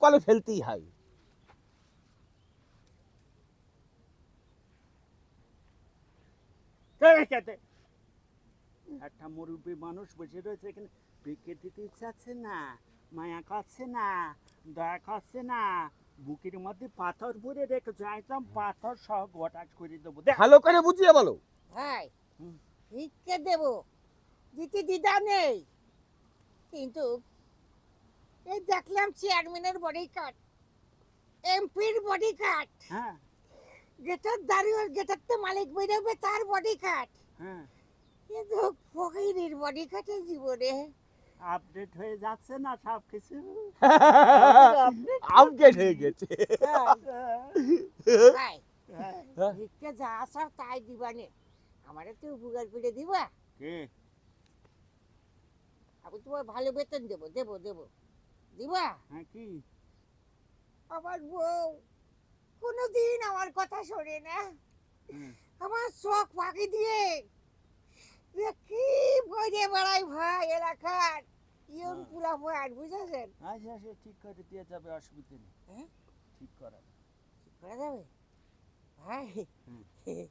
কলে ফেলতেই হয়। একটা মুরব্বী মানুষ বসে রয়েছে এখানে, বিকে দিতে ইচ্ছা আছে না, মায়া করছে না, দয়া করছে না, বুকের মধ্যে পাথর ভরে রেখেছে, একদম পাথর সহ গোটা করে দেবো। ভালো করে বুঝিয়ে বলো। ভাই হুম। ভিক্ষে দেব, দিতে দ্বিধা নেই, কিন্তু এই দেখলাম চেয়ারম্যানের বডি কার্ড, এমপির বডি কার্ড, হ্যাঁ গেটার দাঁড়িয়ে গেটার তো মালিক বেরোবে তার বডি কার্ড, হ্যাঁ, কিন্তু ফকিরের বডি কার্ডে জীবনে আপডেট হয়ে যাচ্ছে না সব কিছু। আপডেট হয়ে গেছে। ভাই হ্যাঁ। ভিক্ষে যা আসার তাই দিবানে, আমার একটু উপকার করে দিবা, কে? আমি তোমার ভালো বেতন দেবো দেবো দেবো, দিবা? হ্যাঁ কি? আমার বউ কোনোদিন আমার কথা শোনে না, হুম। আমার চোখ ফাঁকি দিয়ে যে কি বইরে বেড়াই ভাই এলাকার ইয়ং হ্যাঁ। পুলা ভাই, বুঝেছেন? আচ্ছা সে ঠিক করে দিয়ে যাবে, অসুবিধা নেই। হ্যাঁ? ঠিক করা। করা যাবে ভাই? হুম।